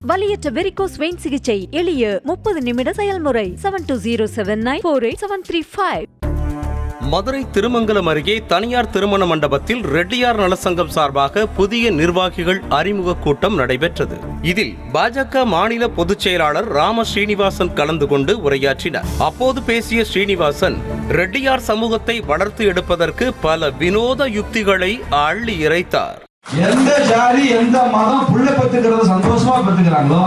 வலியற்ற varicose vein சிகிச்சை எளிய 30 நிமிட செயல்முறை 7209487335. மதுரை திருமங்கலம் அருகே தனியார் திருமண மண்டபத்தில் ரெட்டியார் நலசங்கம் சார்பாக புதிய நிர்வாகிகள் அறிமுக கூட்டம் நடைபெற்றது. இதில் பாஜக மாநில பொதுச் செயலாளர் ராம ஸ்ரீனிவாசன் கலந்து கொண்டு உரையாற்றினார். அப்போது பேசிய ஸ்ரீனிவாசன், ரெட்டியார் சமூகத்தை வளர்த்து எடுப்பதற்கு பல வினோத யுக்திகளை அள்ளி இறைத்தார். எந்த ஜாதி எந்த மதம் புள்ள பெத்துக்கிறது சந்தோஷமா பெத்துக்கிறாங்களோ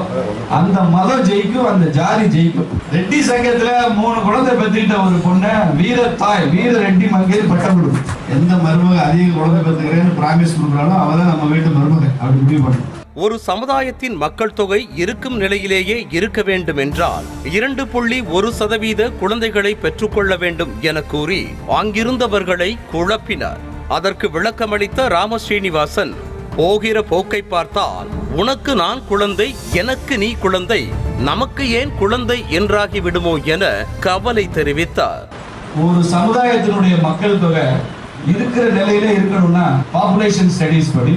அந்த மதம் ஜெயிக்கும், அந்த ஜாதி ஜெயிக்கும். ரெட்டி சங்கத்துல 3 குழந்தை பெத்துக்கிட்ட ஒரு பொண்ணு வீர தாய் வீர ரெட்டி மங்கையில் பட்டம் கொடுக்கும். எந்த மருமக அதிக குழந்தை பெத்துக்கிறேன்னு பிராமிஸ் கொடுக்குறாலும் அவதான் நம்ம வீட்டு மருமக அப்படி முடிவு பண்ணும். ஒரு சமுதாயத்தின் மக்கள் தொகை இருக்கும் நிலையிலேயே இருக்க வேண்டும் என்றால் 2.1% குழந்தைகளை பெற்றுக்கொள்ள வேண்டும் என கூறி அங்கிருந்தவர்களை குழப்பினார். அதற்கு விளக்கமளித்த ராம ஸ்ரீனிவாசன், போகிற போக்கை பார்த்தால் உனக்கு நான் குழந்தை, எனக்கு நீ குழந்தை, நமக்கு ஏன் குழந்தை என்றாகி விடுமோ என கவலை தெரிவித்தார். ஒரு சமுதாயத்தினுடைய மக்கள் தொகை இருக்கிற நிலையில இருக்கணும்னா பாப்புலேஷன் ஸ்டடீஸ் படி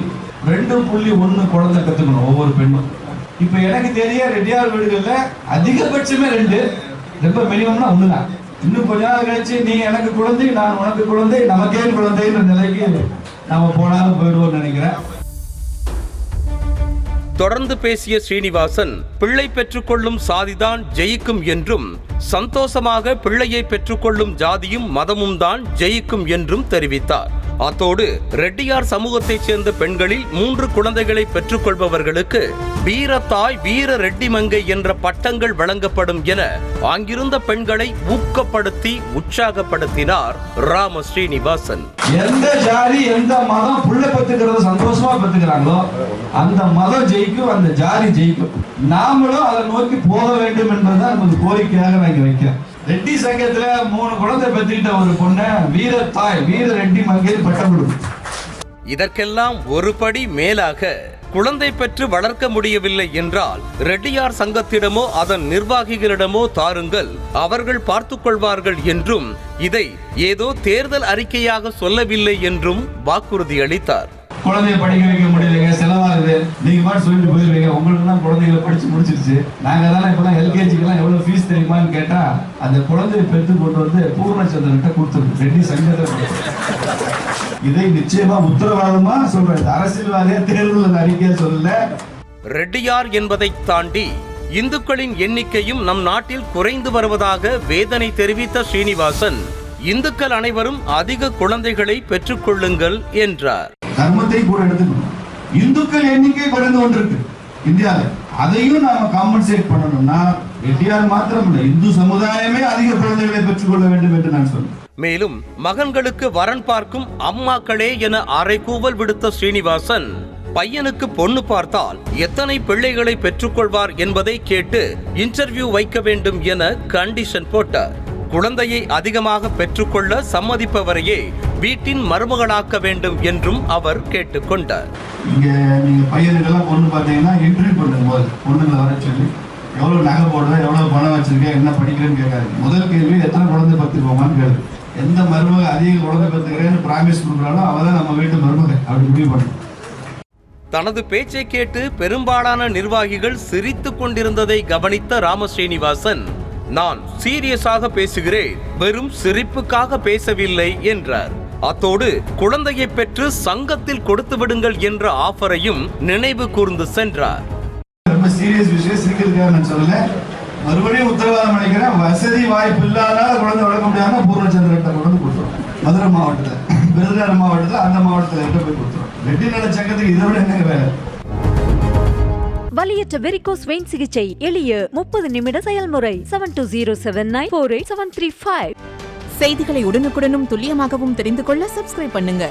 2.1 குழந்தை கத்துக்கணும் ஒவ்வொரு பெண்ணும். இப்ப எனக்கு தெரிய ரெட்டியார் வீடுகள்ல அதிகபட்சமே 2, ரொம்ப மினிமம்னா 1 தான். இன்னும் கொஞ்ச நாள் கழிச்சு நீ எனக்கு குழந்தை, நான் உனக்கு குழந்தை, நமக்கே குழந்தைன்ற நிலைக்கு நாம போனாலும் போயிடுவோம் நினைக்கிறேன். தொடர்ந்து பேசிய ஸ்ரீனிவாசன், பிள்ளை பெற்றுக்கொள்ளும் சாதிதான் ஜெயிக்கும் என்றும், சந்தோஷமாக பிள்ளையை பெற்றுக்கொள்ளும் ஜாதியும் மதமும் தான் ஜெயிக்கும் என்றும் தெரிவித்தார். அத்தோடு ரெட்டியார் சமூகத்தைச் சேர்ந்த பெண்களில் 3 குழந்தைகளை பெற்றுக்கொள்பவர்களுக்கு வீரத்தாய் வீர ரெட்டி மங்கை என்ற பட்டங்கள் வழங்கப்படும் என அங்கிருந்த பெண்களை ஊக்கப்படுத்தி உற்சாகப்படுத்தினார் ராம ஸ்ரீனிவாசன். எந்த ஜாதி எந்த மதம் புள்ள பெத்துக்கிறது சந்தோஷமா பெத்துக்கிறாங்களோ அந்த மதம் ஜெயிக்கும், அந்த ஜாதி ஜெயிக்கும். நாமளும் அதை நோக்கி போக வேண்டும் என்பதுதான் நமது கோரிக்கையாக நான் இங்க வைக்கிறேன். ரெட்டி சங்கத்துல 3 குழந்தை பெற்றுக்கிட்ட ஒரு பொண்ணு வீர தாய் வீர ரெட்டி மங்கையில் பட்டம் கொடுக்கும். இதற்கெல்லாம் ஒரு படி மேலாக, குழந்தை பெற்று வளர்க்க முடியவில்லை என்றால் ரெட்டியார் சங்கத்திடமோ அதன் நிர்வாகிகளிடமோ தாருங்கள், அவர்கள் பார்த்துக் கொள்வார்கள் என்றும், இதை ஏதோ தேர்தல் அறிக்கையாக சொல்லவில்லை என்றும் வாக்குறுதி அளித்தார். குழந்தைய படிக்க வைக்க முடியலைங்க, செலவாகுது, நீங்க மட்டும் சொல்லிட்டு போயிருவீங்க, உங்களுக்கு தான் குழந்தைகளை படிச்சு முடிச்சிருச்சு, நாங்க தானே இப்பெல்லாம் எல்கேஜிக்கெல்லாம் எவ்வளவு ஃபீஸ் தெரியுமான்னு கேட்டா அந்த குழந்தையை பெற்று கொண்டு வந்து பூர்ணச்சந்திரன்கிட்ட கொடுத்துருக்கு ரெட்டி சங்கத்தை. இதை நிச்சயமா உத்தரவாதமா சொல்றேன், அரசியல்வாதியா தேர்தல் அறிக்கையா சொல்லல. ரெட்டியார் என்பதை தாண்டி இந்துக்களின் எண்ணிக்கையும் நம் நாட்டில் குறைந்து வருவதாக வேதனை தெரிவித்த ஸ்ரீனிவாசன், இந்துக்கள் அனைவரும் அதிக குழந்தைகளை பெற்றுக் கொள்ளுங்கள் என்றார். தர்மத்தை கூட எடுத்துக்கணும். இந்துக்கள் எண்ணிக்கை குறைந்து கொண்டிருக்கு இந்தியாவில். அதையும் நாம காம்பன்சேட் பண்ணணும்னா ரெட்டியார் மாத்திரம் இல்லை, இந்து சமுதாயமே அதிக குழந்தைகளை பெற்றுக்கொள்ள வேண்டும் என்று நான் சொல்றேன். மேலும் மகன்களுக்கு வரன் பார்க்கும் அம்மாக்களே என அறைகூவல் விடுத்த ஸ்ரீனிவாசன், பையனுக்கு பொண்ணு பார்த்தால் எத்தனை பிள்ளைகளை பெற்றுக்கொள்வார் என்பதை கேட்டு இன்டர்வியூ வைக்க வேண்டும் என கண்டிஷன் போட்டார். குழந்தையை அதிகமாக பெற்றுக்கொள்ள சம்மதிப்பவரையே வீட்டின் மருமகளாக்க வேண்டும் என்றும் அவர் கேட்டுக்கொண்டார். இங்க நீங்க பையனுக்கெல்லாம் பொண்ணு பார்த்தீங்கன்னா இன்டர்வியூ பண்ணுங்க, போது பொண்ணுங்களை வர சொல்லி எவ்வளவு நகை போடுற, எவ்வளவு பணம் வச்சிருக்கேன், என்ன படிக்கிறேன்னு கேட்காது. முதல் கேள்வி எத்தனை குழந்தை பெற்றுக்கோமான்னு கேளு. எந்த மருமக அதிக குழந்தை பெற்றுக்கிறேன்னு பிராமிஸ் கொடுக்குறாலும் அவதான் நம்ம வீட்டு மருமக அப்படி முடிவு பண்ணும். தனது பேச்சை கேட்டு பெரும்பாலான நிர்வாகிகள் சிரித்துக் கொண்டிருந்ததை கவனித்த ராம ஸ்ரீனிவாசன், நான் சீரியஸாக பேசுகிறேன், வெறும் சிரிப்புக்காக பேசவில்லை என்றார். அத்தோடு குழந்தையை பெற்று சங்கத்தில் கொடுத்து விடுங்கள் என்ற ஆஃபரையும் நினைவு கூர்ந்து சென்றார். ரொம்ப சீரியஸ் விஷயம், சிரிக்கிறதுக்காக நான் சொல்லல. மறுபடியும் உத்தரவாதம் அளிக்கிறேன், வசதி வாய்ப்பு இல்லாதனால குழந்தை வளர்க்க முடியாம பூர்ணச்சந்திரன் கொண்டு கொடுத்துரும். மதுரை மாவட்டத்தில், விருதுநகர் மாவட்டத்தில், அந்த மாவட்டத்தில் போய் கொடுத்துரும். ரெட்டி நல சங்கத்துக்கு இதை விட என்ன வேலை? வலியற்ற வெரிகோஸ் வெயின் சிகிச்சை எளிய 30 நிமிட செயல்முறை 7209487335. செய்திகளை உடனுக்குடனும் துல்லியமாகவும் தெரிந்து கொள்ள சப்ஸ்கிரைப் பண்ணுங்க.